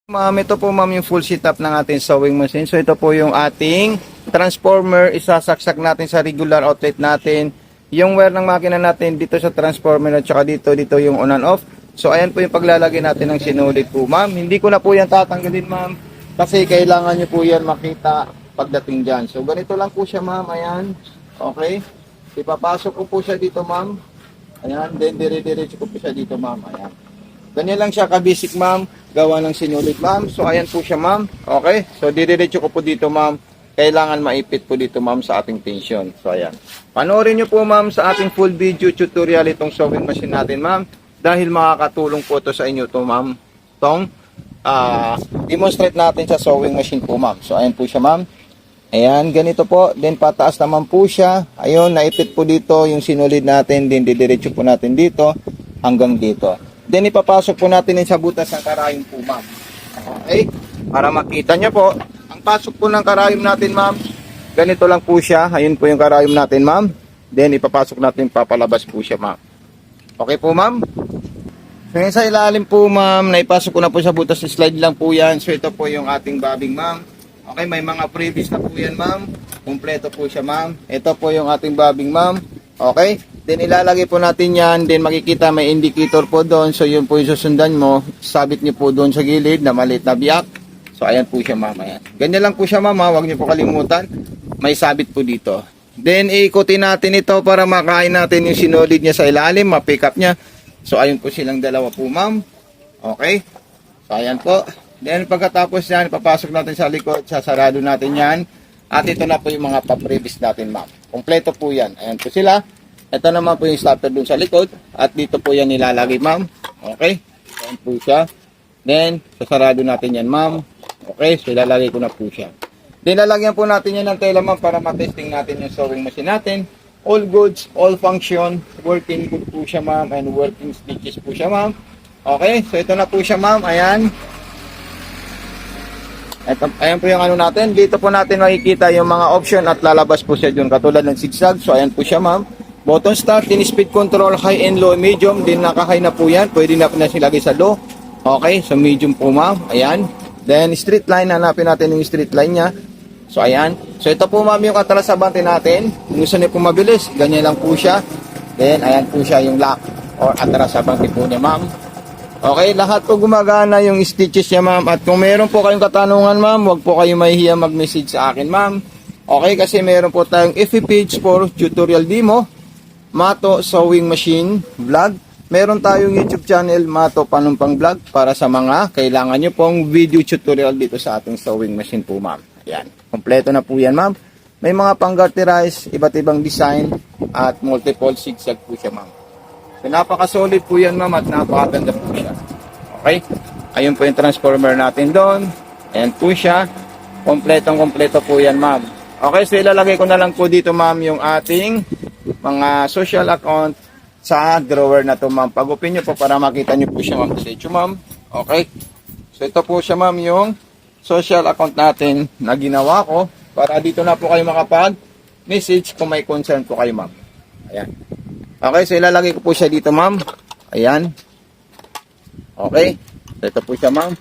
Ma'am, ito po ma'am yung full setup ng ating sewing machine. So ito po yung ating transformer, isasaksak natin sa regular outlet natin. Yung wire ng makina natin dito sa transformer at saka dito yung on and off. So ayan po yung paglalagay natin ng sinulid po ma'am. Hindi ko na po yan tatanggalin ma'am kasi kailangan nyo po yan makita pagdating dyan. So ganito lang po siya ma'am, ayan. Okay. Ipapasok ko po siya dito ma'am. Ayan, then dire-diretso ko po siya dito ma'am, ayan. Ganyan lang siya ka-basic ma'am, gawa ng sinulid ma'am. So ayan po siya ma'am. Okay? So didiretso ko po dito ma'am. Kailangan maipit po dito ma'am sa ating tension. So ayan. Panoorin nyo po ma'am sa ating full video tutorial itong sewing machine natin ma'am. Dahil makakatulong po ito sa inyo to ma'am. Itong demonstrate natin sa sewing machine po ma'am. So ayan po siya ma'am. Ayan, ganito po. Then pataas naman po siya. Ayun, naipit po dito yung sinulid natin. Then didiretso po natin dito hanggang dito. Then ipapasok po natin sa butas ng karayom po ma'am. Okay? Para makita nyo po, ang pasok po ng karayom natin ma'am, ganito lang po siya. Ayun po yung karayom natin ma'am. Then ipapasok natin, papalabas po siya ma'am. Okay po ma'am? So yun sa ilalim po ma'am, naipasok ko na po sa butas, slide lang po yan. So ito po yung ating bobbing ma'am. Okay, may mga previous na po yan ma'am. Kompleto po siya ma'am. Ito po yung ating bobbing ma'am. Okay? Then ilalagay po natin yan. Then makikita may indicator po doon. So yun po yung susundan mo. Sabit niyo po doon sa gilid na maliit na biyak. So ayan po siya ma'am. Ayan. Ganyan lang po siya ma'am. Huwag niyo po kalimutan. May sabit po dito. Then iikutin natin ito para makain natin yung sinulid niya sa ilalim. Ma-pick up niya. So ayun po silang dalawa po ma'am. Okay? So ayan po. Then pagkatapos yan, papasok natin sa likod. Sasarado natin yan. At ito na po yung mga pa-previous natin ma'am. Kompleto po yan. Ayan po sila. Ito naman po yung starter dun sa likod. At dito po yan nilalagay ma'am. Okay. Ayan po siya. Then, sasarado natin yan ma'am. Okay. So, ilalagay ko na po siya. Then, lalagyan po natin yan ng tela ma'am para matesting natin yung sewing machine natin. All goods, all function. Working good po siya ma'am. And working stitches po siya ma'am. Okay. So, ito na po siya ma'am. Ayan. Ito, ayan po yung ano natin. Dito po natin makikita yung mga option at lalabas po siya dun. Katulad ng zigzag. So, ayan po siya ma'am. Button start, in speed control, high and low, medium. Din naka-high na po yan. Pwede na po na silagay sa low. Okay, so medium po ma'am. Ayan. Then straight line, hanapin natin yung straight line niya. So ayan. So ito po ma'am yung atras-abante natin. Kung gusto niyo po mabilis, ganyan lang po siya. Then ayan po siya yung lock or atras-abante po niya ma'am. Okay, lahat po gumagana yung stitches niya ma'am. At kung meron po kayong katanungan ma'am, huwag po kayo mahihiya mag-message sa akin ma'am. Okay, kasi meron po tayong FB page for tutorial demo. Mato Sewing Machine Vlog. Meron tayong YouTube channel, Mato Panumpang Vlog, para sa mga kailangan nyo pong video tutorial dito sa ating sewing machine po ma'am. Ayan, kompleto na po yan ma'am. May mga pang-garterize, iba't ibang design, at multiple zigzag po siya ma'am. So, napaka-solid po yan ma'am at napakaganda po siya. Okay, ayun po yung transformer natin doon. Ayan po siya. Kompletong-kompleto po yan ma'am. Okay, so ilalagay ko na lang po dito ma'am yung ating mga social account sa drawer na to ma'am. Pag-open nyo po para makita nyo po siya ma'am. Ito ma'am. Okay. So ito po siya ma'am yung social account natin na ginawa ko. Para dito na po kayo makapag-message kung may concern po kayo ma'am. Ayan. Okay. So ilalagay ko po siya dito ma'am. Ayan. Okay. So ito po siya ma'am.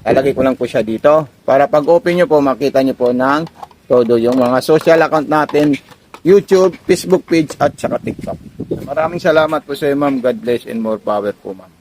Ilalagay ko lang po siya dito. Para pag-open nyo po makita nyo po ng todo yung mga social account natin. YouTube, Facebook page at saka TikTok. Maraming salamat po sa iyo ma'am. God bless and more power po ma'am.